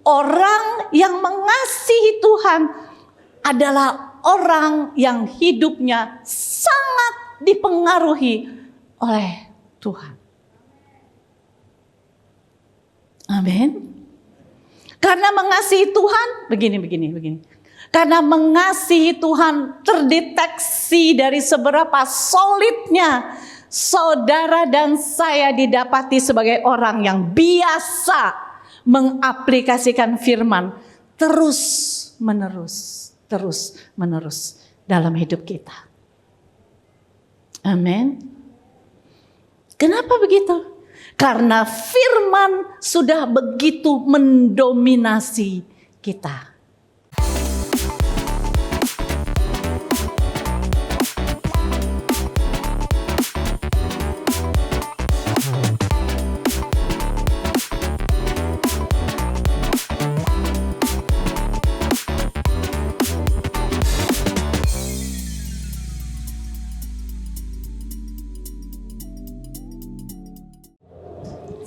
orang yang mengasihi Tuhan adalah orang yang hidupnya sangat dipengaruhi oleh Tuhan. Amin. Karena mengasihi Tuhan, begini. Karena mengasihi Tuhan terdeteksi dari seberapa solidnya saudara dan saya didapati sebagai orang yang biasa mengaplikasikan firman terus menerus dalam hidup kita. Amin. Kenapa begitu? Karena firman sudah begitu mendominasi kita.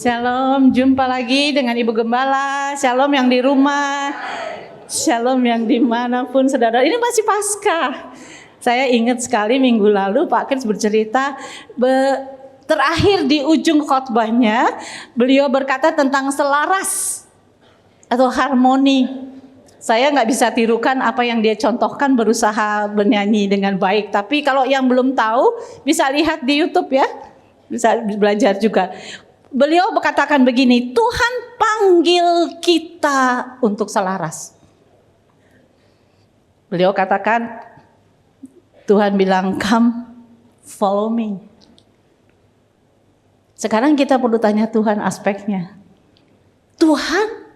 Shalom, jumpa lagi dengan Ibu Gembala. Shalom yang di rumah, shalom yang dimanapun saudara. Ini masih Paskah. Saya ingat sekali minggu lalu Pak Kris bercerita, terakhir di ujung khotbahnya beliau berkata tentang selaras atau harmoni. Saya nggak bisa tirukan apa yang dia contohkan, berusaha bernyanyi dengan baik. Tapi kalau yang belum tahu bisa lihat di YouTube ya, bisa belajar juga. Beliau berkatakan begini, Tuhan panggil kita untuk selaras. Beliau katakan, Tuhan bilang, come follow me. Sekarang kita perlu tanya Tuhan aspeknya. Tuhan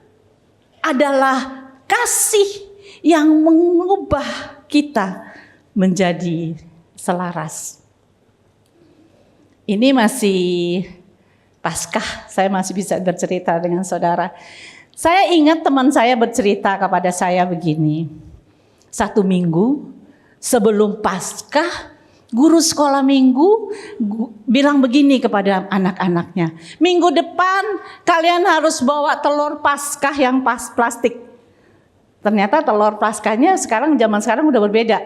adalah kasih yang mengubah kita menjadi selaras. Ini masih Paskah, saya masih bisa bercerita dengan saudara. Saya ingat teman saya bercerita kepada saya begini. 1 minggu sebelum Paskah, guru sekolah minggu bilang begini kepada anak-anaknya. Minggu depan kalian harus bawa telur Paskah yang plastik. Ternyata telur Paskahnya zaman sekarang udah berbeda.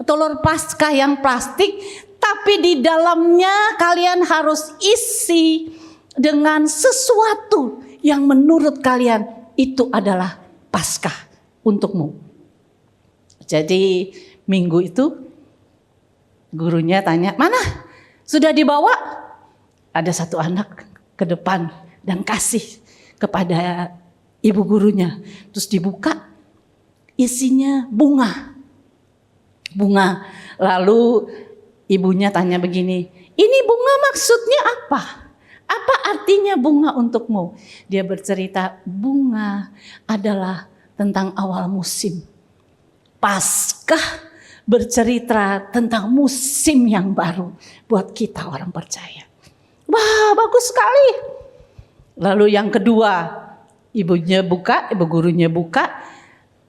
Telur Paskah yang plastik, tapi di dalamnya kalian harus isi dengan sesuatu yang menurut kalian itu adalah Paskah untukmu. Jadi minggu itu gurunya tanya, mana? Sudah dibawa? Ada satu anak ke depan dan kasih kepada ibu gurunya. Terus dibuka, isinya bunga. Lalu ibunya tanya begini, ini bunga maksudnya apa? Apa artinya bunga untukmu? Dia bercerita, bunga adalah tentang awal musim. Paskah bercerita tentang musim yang baru buat kita orang percaya. Wah, bagus sekali. Lalu yang kedua, ibu gurunya buka.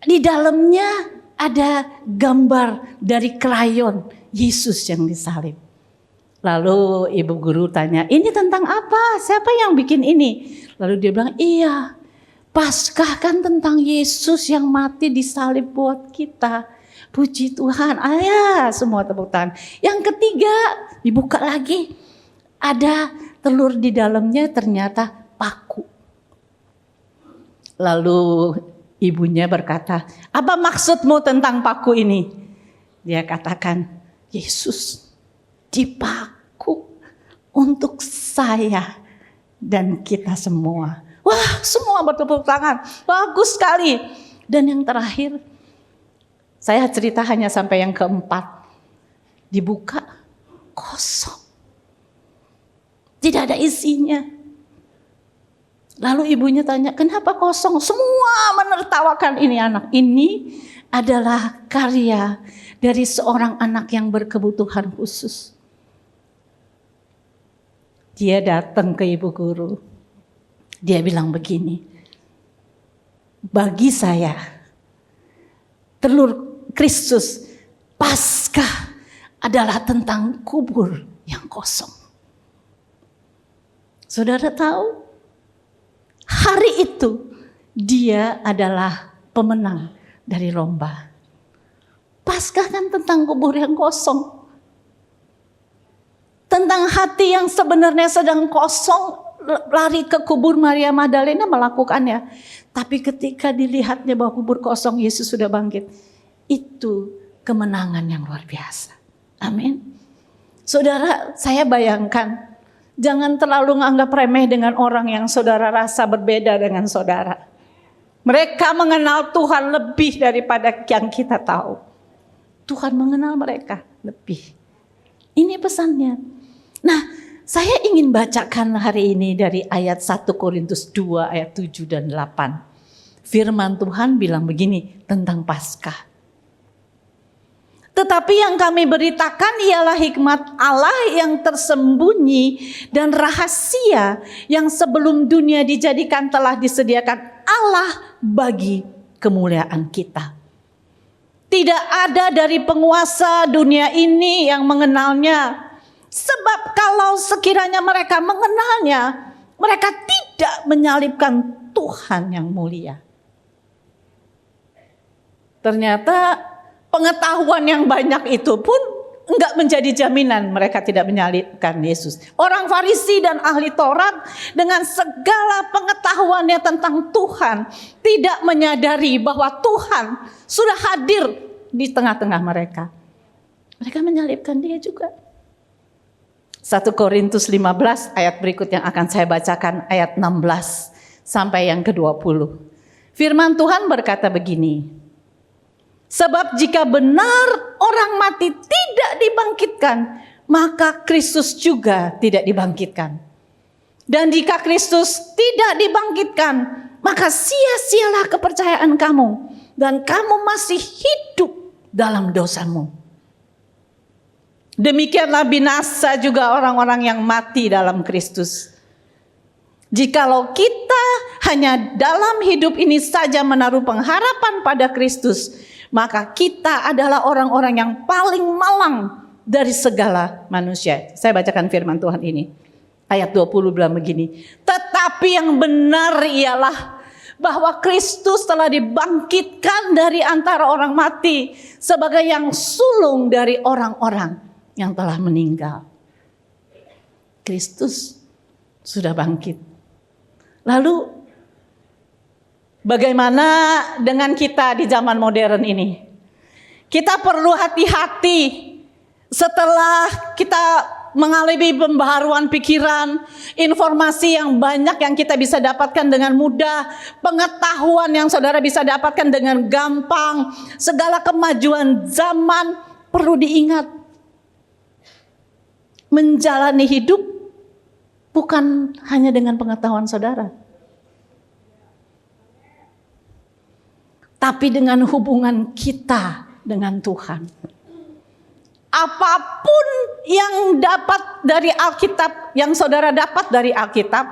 Di dalamnya ada gambar dari krayon Yesus yang disalib. Lalu ibu guru tanya, ini tentang apa? Siapa yang bikin ini? Lalu dia bilang, iya, Paskah kan tentang Yesus yang mati disalib buat kita. Puji Tuhan, semua tepuk tangan. Yang ketiga, dibuka lagi. Ada telur di dalamnya, ternyata paku. Lalu ibunya berkata, apa maksudmu tentang paku ini? Dia katakan, Yesus dipaku untuk saya dan kita semua. Wah, semua bertepuk tangan. Bagus sekali. Dan yang terakhir, saya cerita hanya sampai yang keempat. Dibuka, kosong. Tidak ada isinya. Lalu ibunya tanya, kenapa kosong? Semua menertawakan ini anak. Ini adalah karya dari seorang anak yang berkebutuhan khusus. Dia datang ke ibu guru. Dia bilang begini, bagi saya, telur Kristus Paskah adalah tentang kubur yang kosong. Saudara tahu, hari itu Dia adalah pemenang dari lomba. Paskah kan tentang kubur yang kosong. Tentang hati yang sebenarnya sedang kosong, lari ke kubur Maria Magdalena melakukannya. Tapi ketika dilihatnya bahwa kubur kosong, Yesus sudah bangkit. Itu kemenangan yang luar biasa. Amin. Saudara, saya bayangkan, jangan terlalu menganggap remeh dengan orang yang saudara rasa berbeda dengan saudara. Mereka mengenal Tuhan lebih daripada yang kita tahu. Tuhan mengenal mereka lebih. Ini pesannya. Nah, saya ingin bacakan hari ini dari ayat 1 Korintus 2 ayat 7 dan 8. Firman Tuhan bilang begini tentang Paskah. Tetapi yang kami beritakan ialah hikmat Allah yang tersembunyi dan rahasia yang sebelum dunia dijadikan telah disediakan Allah bagi kemuliaan kita. Tidak ada dari penguasa dunia ini yang mengenalnya. Sebab kalau sekiranya mereka mengenalnya, mereka tidak menyalibkan Tuhan yang mulia. Ternyata pengetahuan yang banyak itu pun enggak menjadi jaminan mereka tidak menyalibkan Yesus. Orang Farisi dan ahli Taurat dengan segala pengetahuannya tentang Tuhan tidak menyadari bahwa Tuhan sudah hadir di tengah-tengah mereka. Mereka menyalibkan dia juga. 1 Korintus 15 ayat berikut yang akan saya bacakan ayat 16 sampai yang ke-20. Firman Tuhan berkata begini. Sebab jika benar orang mati tidak dibangkitkan, maka Kristus juga tidak dibangkitkan. Dan jika Kristus tidak dibangkitkan, maka sia-sialah kepercayaan kamu dan kamu masih hidup dalam dosamu. Demikianlah binasa juga orang-orang yang mati dalam Kristus. Jikalau kita hanya dalam hidup ini saja menaruh pengharapan pada Kristus, maka kita adalah orang-orang yang paling malang dari segala manusia. Saya bacakan firman Tuhan ini. Ayat 20 bilang begini. Tetapi yang benar ialah bahwa Kristus telah dibangkitkan dari antara orang mati sebagai yang sulung dari orang-orang yang telah meninggal. Kristus sudah bangkit. Lalu bagaimana dengan kita di zaman modern ini? Kita perlu hati-hati setelah kita mengalami pembaharuan pikiran, informasi yang banyak yang kita bisa dapatkan dengan mudah, pengetahuan yang saudara bisa dapatkan dengan gampang, segala kemajuan zaman, perlu diingat. Menjalani hidup bukan hanya dengan pengetahuan saudara, tapi dengan hubungan kita dengan Tuhan. Apapun yang dapat dari Alkitab, yang saudara dapat dari Alkitab,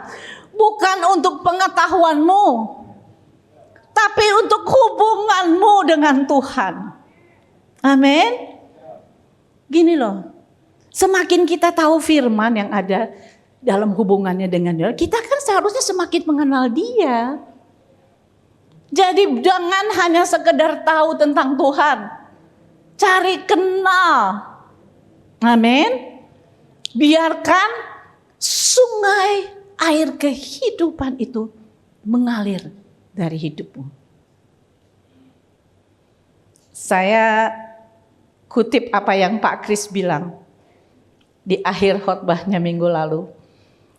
bukan untuk pengetahuanmu, tapi untuk hubunganmu dengan Tuhan. Amin. Gini loh, semakin kita tahu firman yang ada dalam hubungannya dengan Dia, kita kan seharusnya semakin mengenal Dia. Jadi jangan hanya sekedar tahu tentang Tuhan, cari kenal. Amin. Biarkan sungai air kehidupan itu mengalir dari hidupmu. Saya kutip apa yang Pak Kris bilang di akhir khotbahnya minggu lalu.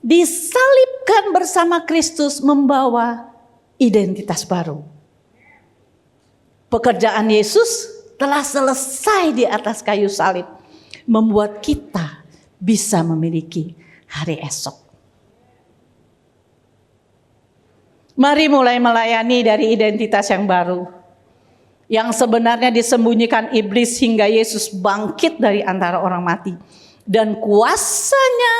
Disalibkan bersama Kristus membawa identitas baru. Pekerjaan Yesus telah selesai di atas kayu salib, membuat kita bisa memiliki hari esok. Mari mulai melayani dari identitas yang baru, yang sebenarnya disembunyikan iblis hingga Yesus bangkit dari antara orang mati. Dan kuasanya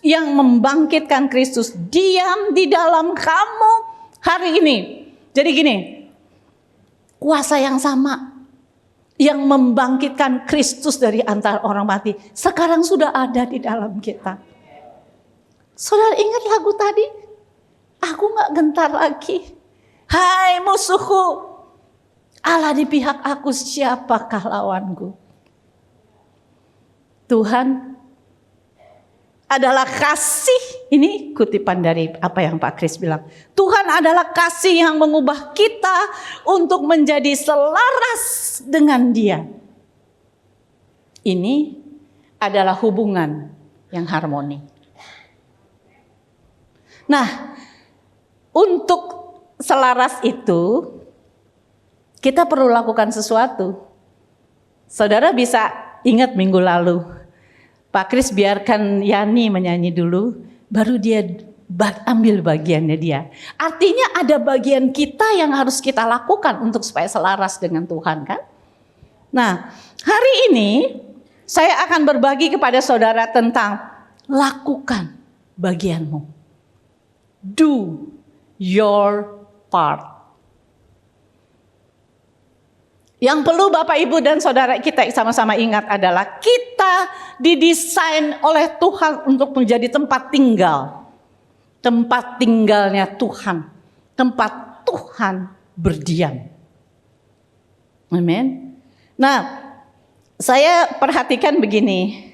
yang membangkitkan Kristus diam di dalam kamu hari ini. Jadi gini, kuasa yang sama yang membangkitkan Kristus dari antara orang mati sekarang sudah ada di dalam kita. Saudara ingat lagu tadi? Aku gak gentar lagi Hai musuhku, Allah di pihak aku, siapakah lawanku? Tuhan adalah kasih. Ini kutipan dari apa yang Pak Kris bilang. Tuhan adalah kasih yang mengubah kita untuk menjadi selaras dengan Dia. Ini adalah hubungan yang harmoni. Nah, untuk selaras itu kita perlu lakukan sesuatu. Saudara bisa ingat minggu lalu, Pak Kris biarkan Yani menyanyi dulu, baru dia ambil bagiannya dia. Artinya ada bagian kita yang harus kita lakukan untuk supaya selaras dengan Tuhan, kan? Nah, hari ini saya akan berbagi kepada saudara tentang lakukan bagianmu. Do your part. Yang perlu Bapak Ibu dan saudara kita sama-sama ingat adalah kita didesain oleh Tuhan untuk menjadi tempat tinggal. Tempat tinggalnya Tuhan. Tempat Tuhan berdiam. Amin. Nah, saya perhatikan begini.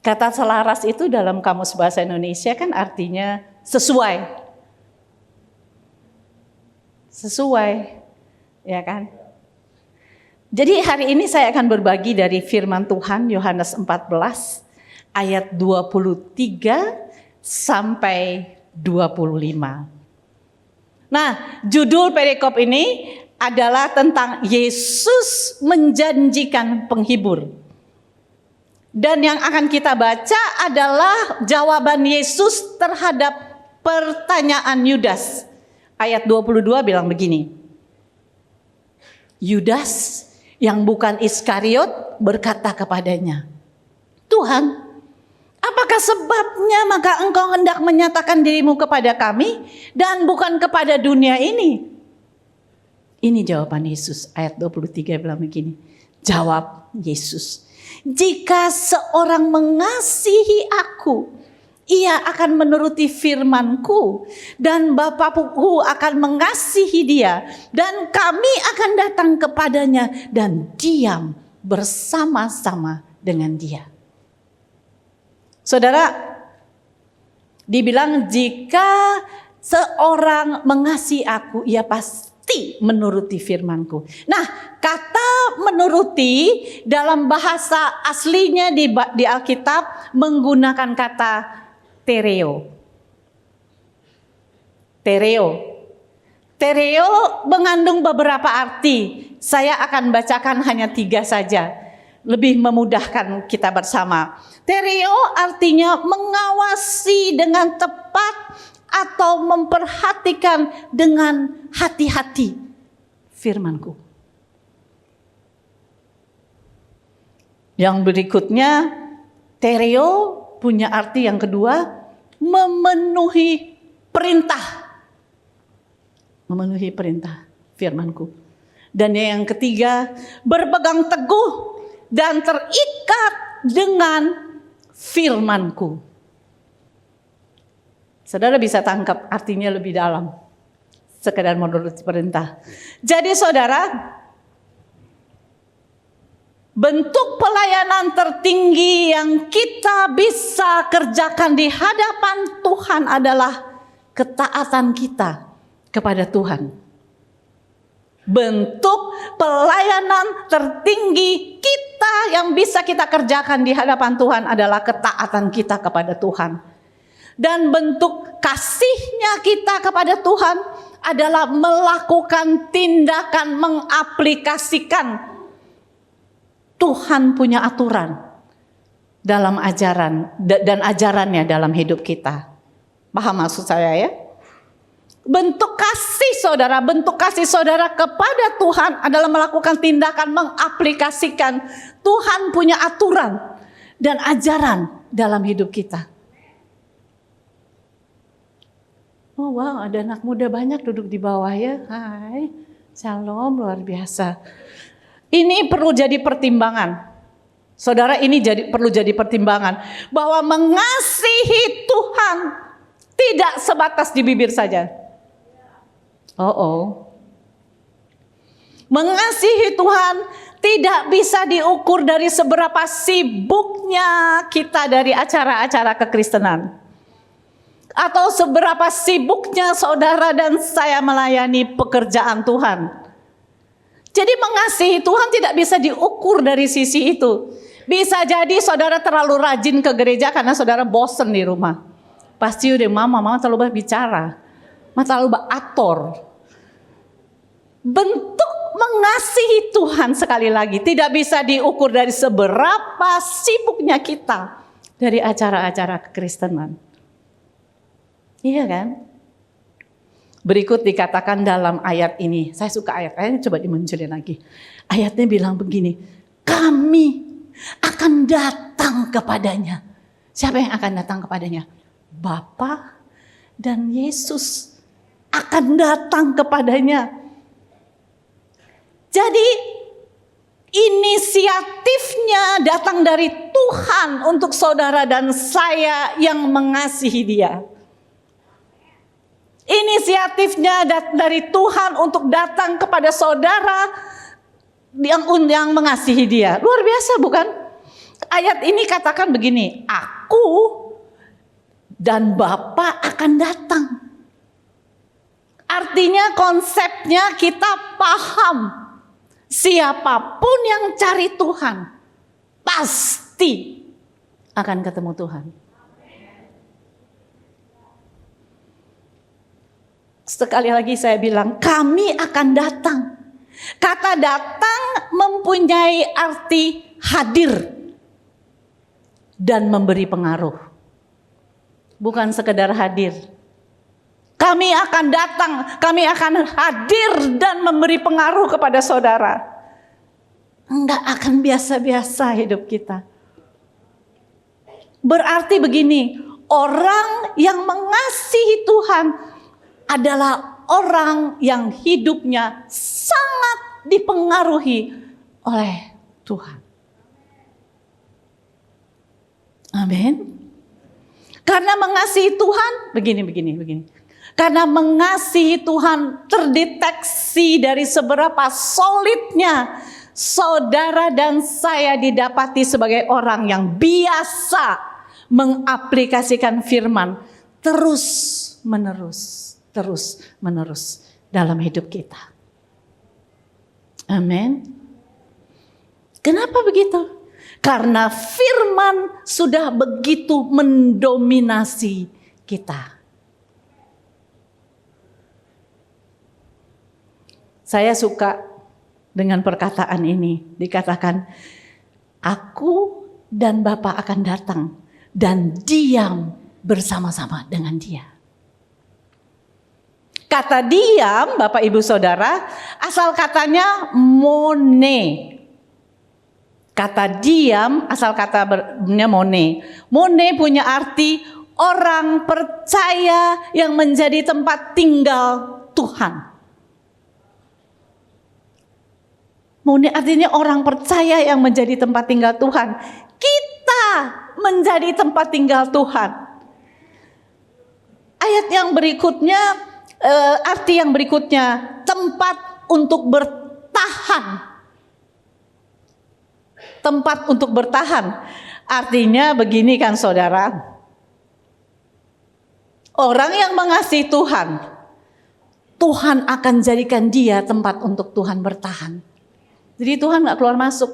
Kata selaras itu dalam Kamus Bahasa Indonesia kan artinya sesuai. Sesuai, ya kan? Jadi hari ini saya akan berbagi dari firman Tuhan Yohanes 14 ayat 23 sampai 25. Nah, judul perikop ini adalah tentang Yesus menjanjikan penghibur. Dan yang akan kita baca adalah jawaban Yesus terhadap pertanyaan Yudas. Ayat 22 bilang begini. Yudas yang bukan Iskariot berkata kepadanya, Tuhan, apakah sebabnya maka engkau hendak menyatakan dirimu kepada kami dan bukan kepada dunia ini? Ini jawaban Yesus. Ayat 23 bilang begini. Jawab Yesus. Jika seorang mengasihi aku, ia akan menuruti firman-Ku dan Bapa-Ku akan mengasihi dia dan kami akan datang kepadanya dan diam bersama-sama dengan dia. Saudara, dibilang jika seorang mengasihi aku, ia pasti menuruti firman-Ku. Nah, kata menuruti dalam bahasa aslinya di Alkitab menggunakan kata tereo. Tereo mengandung beberapa arti. Saya akan bacakan hanya 3 saja. Lebih memudahkan kita bersama. Tereo artinya mengawasi dengan tepat atau memperhatikan dengan hati-hati firman-Ku. Yang berikutnya, tereo punya arti yang kedua, memenuhi perintah. Memenuhi perintah firman-Ku. Dan yang ketiga, berpegang teguh dan terikat dengan firman-Ku. Saudara bisa tangkap artinya lebih dalam. Sekedar menuruti perintah. Jadi saudara, bentuk pelayanan tertinggi yang kita bisa kerjakan di hadapan Tuhan adalah ketaatan kita kepada Tuhan. Bentuk pelayanan tertinggi kita yang bisa kita kerjakan di hadapan Tuhan adalah ketaatan kita kepada Tuhan. Dan bentuk kasihnya kita kepada Tuhan adalah melakukan tindakan mengaplikasikan Tuhan punya aturan dalam ajaran dan ajarannya dalam hidup kita. Paham maksud saya ya? Bentuk kasih saudara kepada Tuhan adalah melakukan tindakan mengaplikasikan Tuhan punya aturan dan ajaran dalam hidup kita. Oh wow, ada anak muda banyak duduk di bawah ya. Hai, shalom, luar biasa. Ini perlu jadi pertimbangan. Saudara, ini perlu jadi pertimbangan. Bahwa mengasihi Tuhan Tidak sebatas di bibir saja. Mengasihi Tuhan tidak bisa diukur dari seberapa sibuknya kita dari acara-acara kekristenan. Atau seberapa sibuknya saudara dan saya melayani pekerjaan Tuhan. Jadi mengasihi Tuhan tidak bisa diukur dari sisi itu. Bisa jadi saudara terlalu rajin ke gereja karena saudara bosen di rumah. Pasti udah mama terlalu banyak bicara, mama terlalu ator. Bentuk mengasihi Tuhan sekali lagi tidak bisa diukur dari seberapa sibuknya kita dari acara-acara kekristenan. Iya kan? Berikut dikatakan dalam ayat ini, saya suka ayatnya, coba dimunculin lagi. Ayatnya bilang begini, kami akan datang kepadanya. Siapa yang akan datang kepadanya? Bapa dan Yesus akan datang kepadanya. Jadi inisiatifnya datang dari Tuhan untuk saudara dan saya yang mengasihi Dia. Inisiatifnya dari Tuhan untuk datang kepada saudara yang mengasihi Dia. Luar biasa bukan? Ayat ini katakan begini, aku dan Bapa akan datang. Artinya konsepnya kita paham. Siapapun yang cari Tuhan pasti akan ketemu Tuhan. Sekali lagi saya bilang, kami akan datang. Kata datang mempunyai arti hadir dan memberi pengaruh. Bukan sekedar hadir. Kami akan datang, kami akan hadir dan memberi pengaruh kepada saudara. Enggak akan biasa-biasa hidup kita. Berarti begini, orang yang mengasihi Tuhan adalah orang yang hidupnya sangat dipengaruhi oleh Tuhan. Amin. Karena mengasihi Tuhan, begini. Karena mengasihi Tuhan terdeteksi dari seberapa solidnya saudara dan saya didapati sebagai orang yang biasa mengaplikasikan firman terus menerus dalam hidup kita. Amin. Kenapa begitu? Karena firman sudah begitu mendominasi kita. Saya suka dengan perkataan ini. Dikatakan, aku dan Bapa akan datang dan diam bersama-sama dengan Dia. Kata diam, Bapak Ibu Saudara, asal katanya mone. Kata diam, asal katanya mone. Mone punya arti orang percaya yang menjadi tempat tinggal Tuhan. Mone artinya orang percaya yang menjadi tempat tinggal Tuhan. Kita menjadi tempat tinggal Tuhan. Ayat yang berikutnya, arti yang berikutnya, tempat untuk bertahan. Tempat untuk bertahan. Artinya begini kan saudara. Orang yang mengasihi Tuhan, Tuhan akan jadikan dia tempat untuk Tuhan bertahan. Jadi Tuhan gak keluar masuk.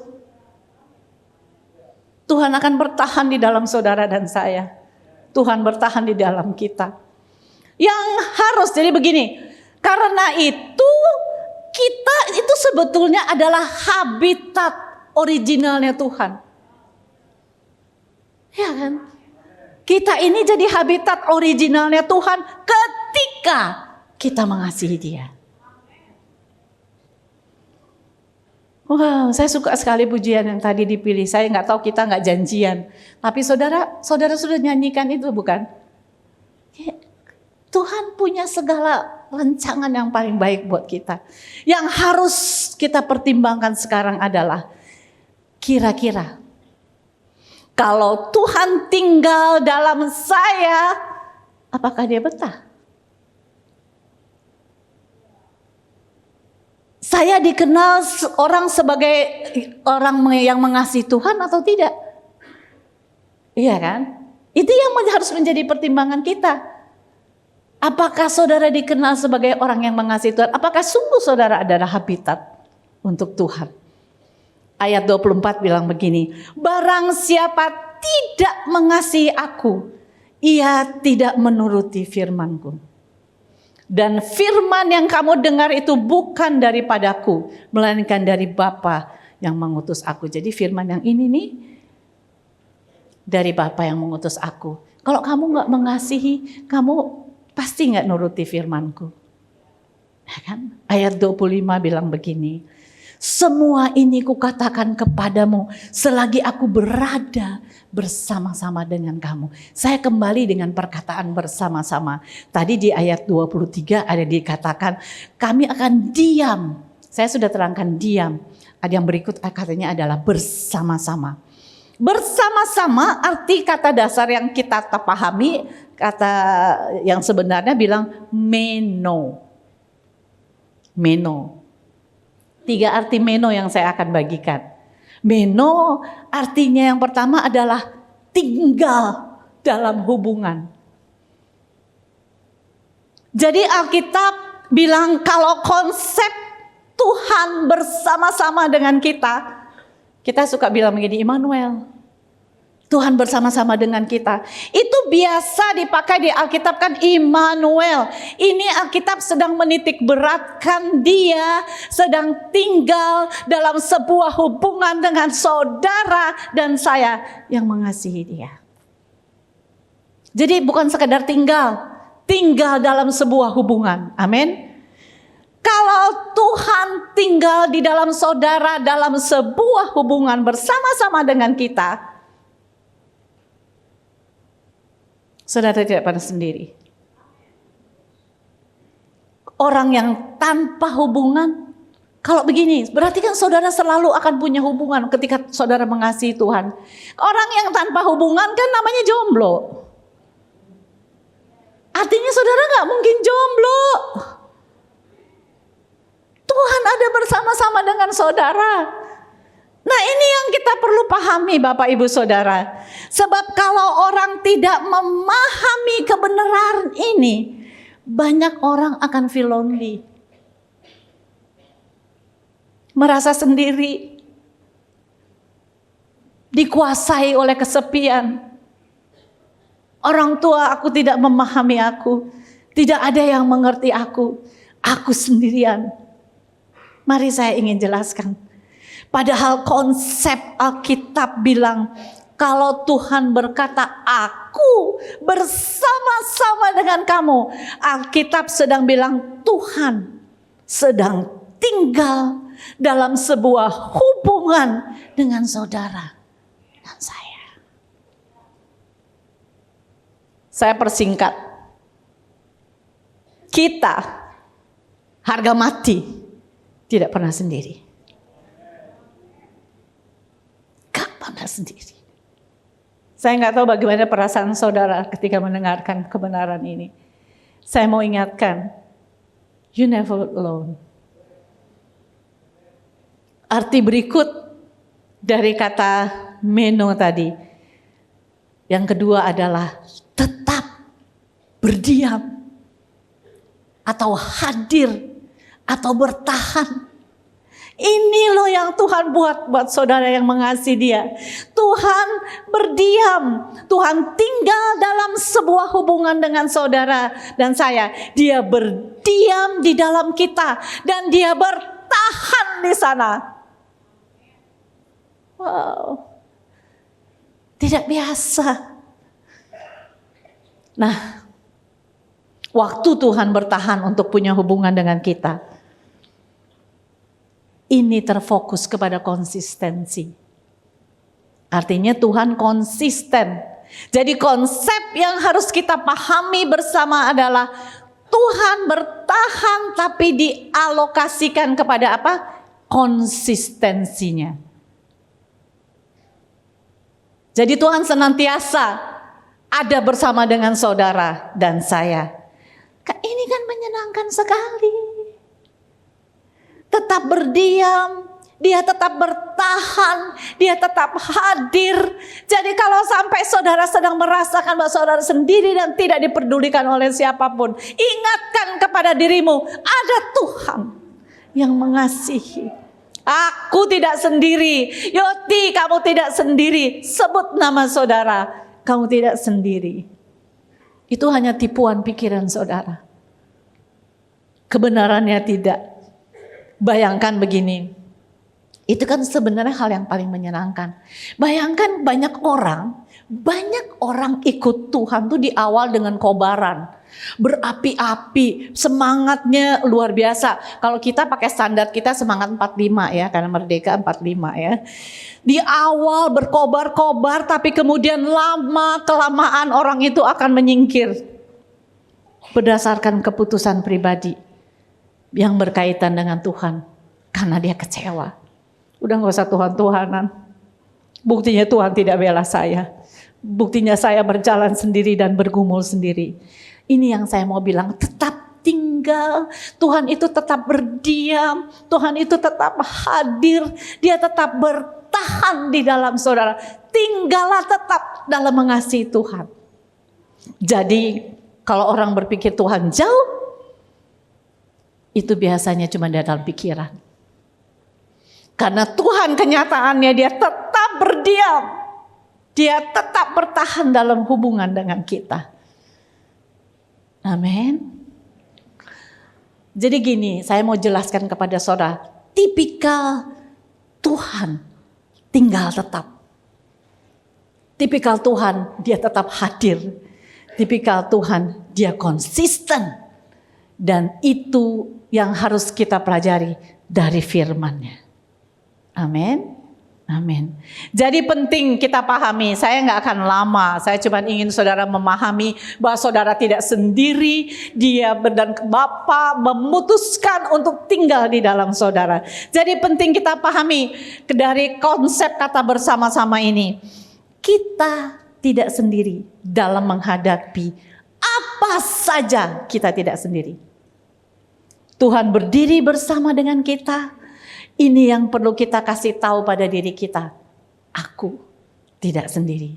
Tuhan akan bertahan di dalam saudara dan saya. Tuhan bertahan di dalam kita. Yang harus jadi begini. Karena itu kita itu sebetulnya adalah habitat originalnya Tuhan. Ya kan? Kita ini jadi habitat originalnya Tuhan ketika kita mengasihi Dia. Wow, saya suka sekali pujian yang tadi dipilih. Saya nggak tahu, kita nggak janjian. Tapi saudara sudah nyanyikan itu bukan? Tuhan punya segala rancangan yang paling baik buat kita. Yang harus kita pertimbangkan sekarang adalah kira-kira kalau Tuhan tinggal dalam saya, Apakah dia betah? Saya dikenal orang sebagai orang yang mengasihi Tuhan atau tidak? Iya kan? Itu yang harus menjadi pertimbangan kita. Apakah saudara dikenal sebagai orang yang mengasihi Tuhan? Apakah sungguh saudara adalah habitat untuk Tuhan? Ayat 24 bilang begini, barang siapa tidak mengasihi aku, ia tidak menuruti firman-Ku. Dan firman yang kamu dengar itu bukan daripadaku, melainkan dari Bapa yang mengutus aku. Jadi firman yang ini nih, dari Bapa yang mengutus aku. Kalau kamu gak mengasihi, kamu pasti gak nuruti firman-Ku. Ya kan? Ayat 25 bilang begini, semua ini kukatakan kepadamu selagi aku berada bersama-sama dengan kamu. Saya kembali dengan perkataan bersama-sama. Tadi di ayat 23 ada dikatakan kami akan diam. Saya sudah terangkan diam. Ada yang berikut katanya adalah bersama-sama. Bersama-sama arti kata dasar yang kita pahami, kata yang sebenarnya bilang meno. Meno. 3 arti meno yang saya akan bagikan. Meno artinya yang pertama adalah tinggal dalam hubungan. Jadi Alkitab bilang kalau konsep Tuhan bersama-sama dengan kita suka bilang begini, Immanuel. Tuhan bersama-sama dengan kita. Itu biasa dipakai di Alkitab kan, Immanuel. Ini Alkitab sedang menitik beratkan dia sedang tinggal dalam sebuah hubungan dengan saudara dan saya yang mengasihi dia. Jadi bukan sekedar tinggal dalam sebuah hubungan. Amin. Kalau Tuhan tinggal di dalam saudara dalam sebuah hubungan bersama-sama dengan kita, saudara tidak pada sendiri. Orang yang tanpa hubungan, kalau begini, berarti kan saudara selalu akan punya hubungan ketika saudara mengasihi Tuhan. Orang yang tanpa hubungan kan namanya jomblo. Artinya saudara gak mungkin jomblo. Tuhan ada bersama-sama dengan saudara. Nah ini yang kita perlu pahami Bapak Ibu Saudara. Sebab kalau orang tidak memahami kebenaran ini, banyak orang akan feel lonely. Merasa sendiri. Dikuasai oleh kesepian. Orang tua aku tidak memahami aku. Tidak ada yang mengerti aku. Aku sendirian. Mari saya ingin jelaskan. Padahal konsep Alkitab bilang, kalau Tuhan berkata, aku bersama-sama dengan kamu. Alkitab sedang bilang, Tuhan sedang tinggal dalam sebuah hubungan dengan saudara dan saya. Saya persingkat. Kita, harga mati, tidak pernah sendiri. Pada sendiri. Saya nggak tahu bagaimana perasaan saudara ketika mendengarkan kebenaran ini. Saya mau ingatkan, you never alone. Arti berikut dari kata meno tadi, yang kedua adalah tetap berdiam atau hadir atau bertahan. Ini loh yang Tuhan buat saudara yang mengasihi dia. Tuhan berdiam. Tuhan tinggal dalam sebuah hubungan dengan saudara dan saya. Dia berdiam di dalam kita. Dan dia bertahan di sana. Wow. Tidak biasa. Nah, waktu Tuhan bertahan untuk punya hubungan dengan kita, ini terfokus kepada konsistensi. Artinya Tuhan konsisten. Jadi konsep yang harus kita pahami bersama adalah Tuhan bertahan tapi dialokasikan kepada apa? Konsistensinya. Jadi Tuhan senantiasa ada bersama dengan saudara dan saya. Ini kan menyenangkan sekali. Tetap berdiam, dia tetap bertahan, dia tetap hadir. Jadi kalau sampai saudara sedang merasakan bahwa saudara sendiri dan tidak diperdulikan oleh siapapun, ingatkan kepada dirimu, ada Tuhan yang mengasihi. Aku tidak sendiri. Yoti, kamu tidak sendiri. Sebut nama saudara, kamu tidak sendiri. Itu hanya tipuan pikiran saudara. Kebenarannya tidak. Bayangkan begini. Itu kan sebenarnya hal yang paling menyenangkan. Bayangkan banyak orang ikut Tuhan tuh di awal dengan kobaran. Berapi-api, semangatnya luar biasa. Kalau kita pakai standar kita semangat 45 ya, karena Merdeka 45 ya. Di awal berkobar-kobar, tapi kemudian lama-kelamaan orang itu akan menyingkir. Berdasarkan keputusan pribadi yang berkaitan dengan Tuhan. Karena dia kecewa. Udah gak usah Tuhan-Tuhanan. Buktinya Tuhan tidak bela saya. Buktinya saya berjalan sendiri dan bergumul sendiri. Ini yang saya mau bilang, tetap tinggal. Tuhan itu tetap berdiam. Tuhan itu tetap hadir. Dia tetap bertahan di dalam saudara. Tinggallah tetap dalam mengasihi Tuhan. Jadi kalau orang berpikir Tuhan jauh, itu biasanya cuma di dalam pikiran. Karena Tuhan kenyataannya dia tetap berdiam. Dia tetap bertahan dalam hubungan dengan kita. Amin. Jadi gini, saya mau jelaskan kepada saudara. Tipikal Tuhan tinggal tetap. Tipikal Tuhan dia tetap hadir. Tipikal Tuhan dia konsisten. Dan itu yang harus kita pelajari dari firman-Nya. Amin. Amin. Jadi penting kita pahami, saya nggak akan lama, saya cuma ingin saudara memahami bahwa saudara tidak sendiri, dia dan Bapa memutuskan untuk tinggal di dalam saudara. Jadi penting kita pahami dari konsep kata bersama-sama ini, kita tidak sendiri dalam menghadapi apa saja, kita tidak sendiri. Tuhan berdiri bersama dengan kita. Ini yang perlu kita kasih tahu pada diri kita. Aku tidak sendiri.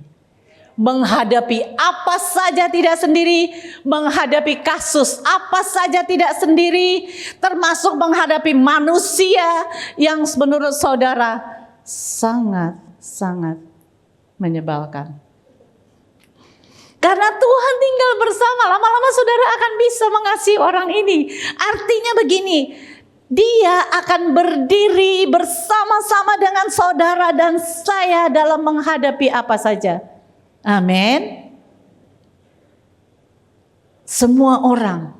Menghadapi apa saja tidak sendiri. Menghadapi kasus apa saja tidak sendiri. Termasuk menghadapi manusia yang menurut saudara sangat-sangat menyebalkan. Karena Tuhan tinggal bersama, lama-lama saudara akan bisa mengasihi orang ini. Artinya begini, dia akan berdiri bersama-sama dengan saudara dan saya dalam menghadapi apa saja. Amin. Semua orang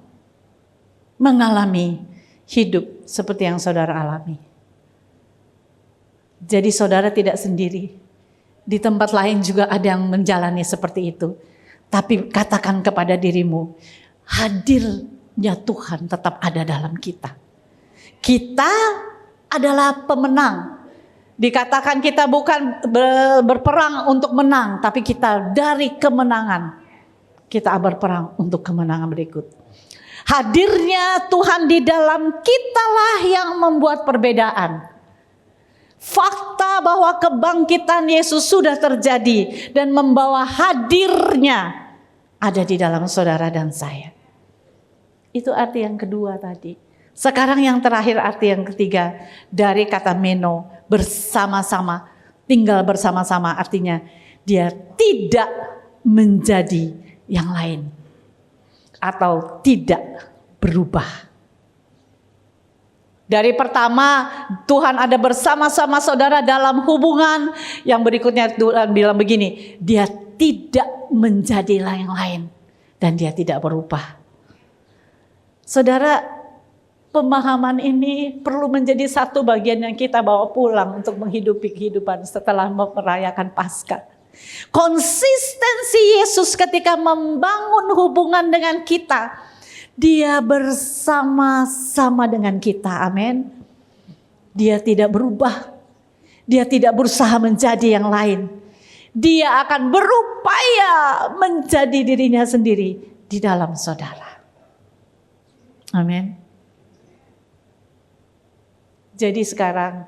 mengalami hidup seperti yang saudara alami. Jadi saudara tidak sendiri. Di tempat lain juga ada yang menjalani seperti itu. Tapi katakan kepada dirimu, hadirnya Tuhan tetap ada dalam kita. Kita adalah pemenang. Dikatakan kita bukan berperang untuk menang, tapi kita dari kemenangan. Kita berperang untuk kemenangan berikut. Hadirnya Tuhan di dalam kitalah yang membuat perbedaan. Fakta bahwa kebangkitan Yesus sudah terjadi dan membawa hadirnya ada di dalam saudara dan saya. Itu arti yang kedua tadi. Sekarang yang terakhir arti yang ketiga dari kata meno, bersama-sama, tinggal bersama-sama, artinya dia tidak menjadi yang lain atau tidak berubah. Dari pertama Tuhan ada bersama-sama saudara dalam hubungan, yang berikutnya Tuhan bilang begini, dia tidak menjadi yang lain dan dia tidak berubah. Saudara, pemahaman ini perlu menjadi satu bagian yang kita bawa pulang untuk menghidupi kehidupan setelah merayakan Paskah. Konsistensi Yesus ketika membangun hubungan dengan kita, dia bersama-sama dengan kita, amin. Dia tidak berubah, dia tidak berusaha menjadi yang lain. Dia akan berupaya menjadi dirinya sendiri di dalam saudara. Amin. Jadi sekarang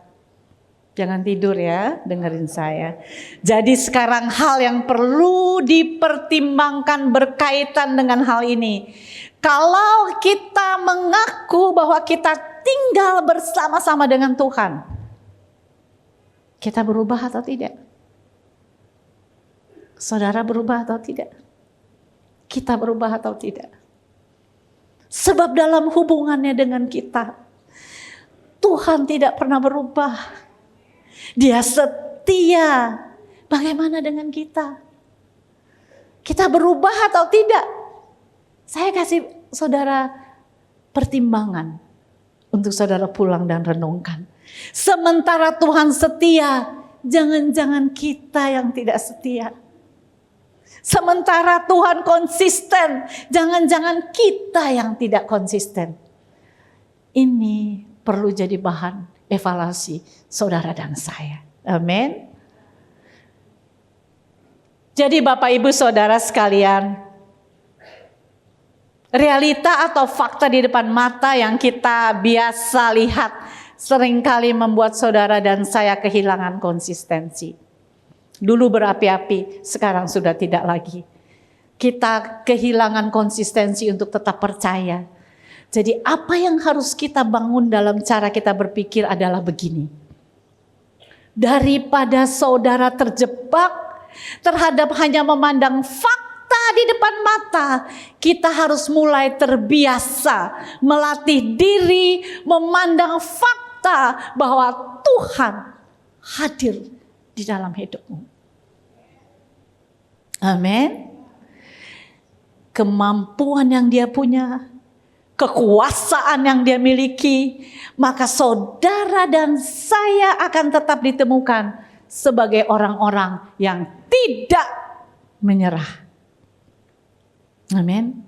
jangan tidur ya, dengerin saya. Jadi sekarang hal yang perlu dipertimbangkan berkaitan dengan hal ini. Kalau kita mengaku bahwa kita tinggal bersama-sama dengan Tuhan, kita berubah atau tidak? Saudara berubah atau tidak? Kita berubah atau tidak? Sebab dalam hubungannya dengan kita, Tuhan tidak pernah berubah. Dia setia. Bagaimana dengan kita? Kita berubah atau tidak? Saya kasih saudara pertimbangan untuk saudara pulang dan renungkan. Sementara Tuhan setia, jangan-jangan kita yang tidak setia. Sementara Tuhan konsisten, jangan-jangan kita yang tidak konsisten. Ini perlu jadi bahan evaluasi saudara dan saya. Amin. Jadi Bapak Ibu Saudara sekalian, realita atau fakta di depan mata yang kita biasa lihat seringkali membuat saudara dan saya kehilangan konsistensi. Dulu berapi-api, sekarang sudah tidak lagi. Kita kehilangan konsistensi untuk tetap percaya. Jadi apa yang harus kita bangun dalam cara kita berpikir adalah begini. Daripada saudara terjebak terhadap hanya memandang fakta di depan mata, kita harus mulai terbiasa melatih diri memandang fakta bahwa Tuhan hadir di dalam hidupmu. Amin. Kemampuan yang dia punya, kekuasaan yang dia miliki, maka saudara dan saya akan tetap ditemukan sebagai orang-orang yang tidak menyerah. Amin.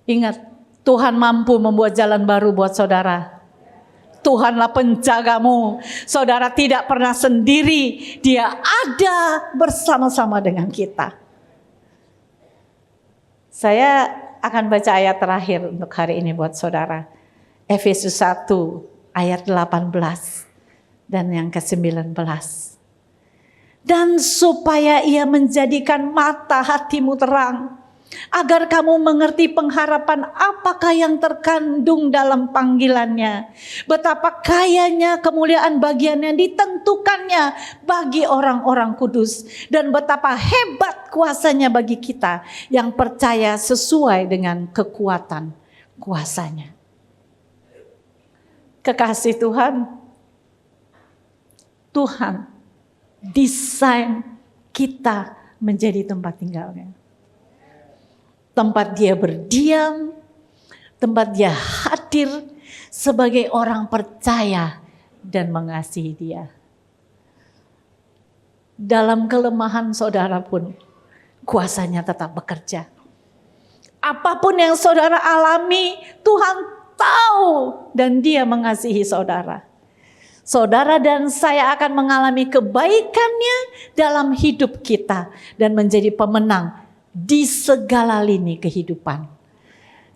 Ingat, Tuhan mampu membuat jalan baru buat saudara. Tuhanlah penjagamu. Saudara tidak pernah sendiri. Dia ada bersama-sama dengan kita. Saya akan baca ayat terakhir untuk hari ini buat saudara. Efesus 1 ayat 18 dan yang ke-19. Dan supaya ia menjadikan mata hatimu terang, agar kamu mengerti pengharapan apakah yang terkandung dalam panggilannya. Betapa kayanya kemuliaan bagian yang ditentukannya bagi orang-orang kudus. Dan betapa hebat kuasanya bagi kita yang percaya sesuai dengan kekuatan kuasanya. Kekasih Tuhan, Tuhan desain kita menjadi tempat tinggalnya. Tempat dia berdiam, tempat dia hadir sebagai orang percaya dan mengasihi dia. Dalam kelemahan saudara pun kuasanya tetap bekerja. Apapun yang saudara alami, Tuhan tahu dan dia mengasihi saudara. Saudara dan saya akan mengalami kebaikannya dalam hidup kita dan menjadi pemenang di segala lini kehidupan.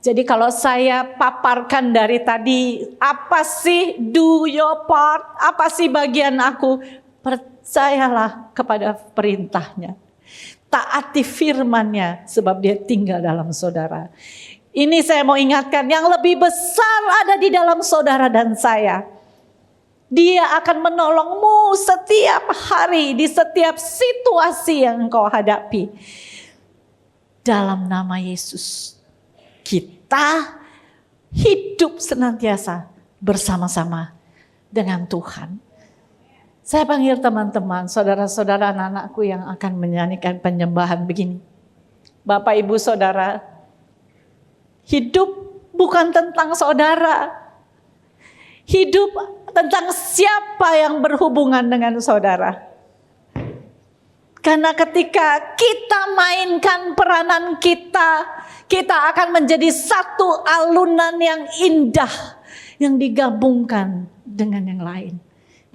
Jadi kalau saya paparkan dari tadi, apa sih do your part? Apa sih bagian aku? Percayalah kepada perintahnya. Taati firman-Nya sebab dia tinggal dalam saudara. Ini saya mau ingatkan, yang lebih besar ada di dalam saudara dan saya. Dia akan menolongmu setiap hari di setiap situasi yang engkau hadapi. Dalam nama Yesus, kita hidup senantiasa bersama-sama dengan Tuhan. Saya panggil teman-teman, saudara-saudara, anak-anakku yang akan menyanyikan penyembahan begini. Bapak, Ibu, Saudara, hidup bukan tentang saudara. Hidup tentang siapa yang berhubungan dengan saudara. Karena ketika kita mainkan peranan kita, kita akan menjadi satu alunan yang indah yang digabungkan dengan yang lain.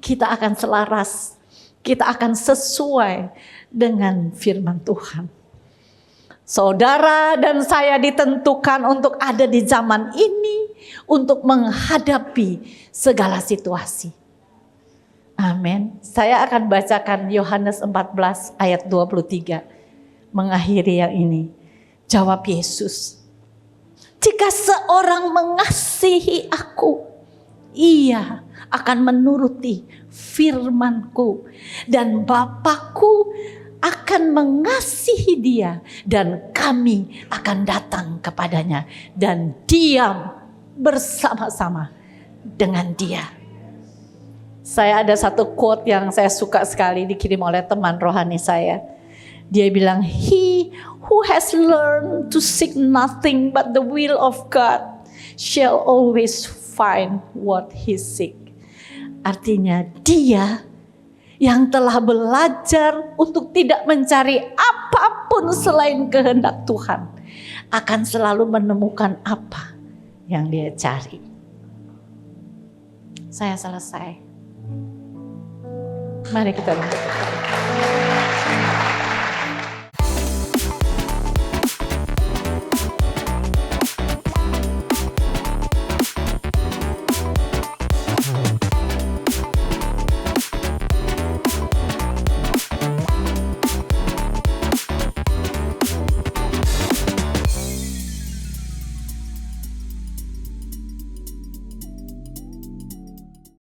Kita akan selaras, kita akan sesuai dengan firman Tuhan. Saudara dan saya ditentukan untuk ada di zaman ini untuk menghadapi segala situasi. Amin. Saya akan bacakan Yohanes 14 ayat 23. Mengakhiri yang ini. Jawab Yesus. Jika seorang mengasihi aku, ia akan menuruti firman-Ku, dan Bapa-Ku akan mengasihi dia, dan kami akan datang kepadanya dan diam bersama-sama dengan dia. Saya ada satu quote yang saya suka sekali, dikirim oleh teman rohani saya. Dia bilang, "He who has learned to seek nothing but the will of God shall always find what he seek." Artinya dia yang telah belajar untuk tidak mencari apapun selain kehendak Tuhan akan selalu menemukan apa yang dia cari. Saya selesai. Mari kita berdoa.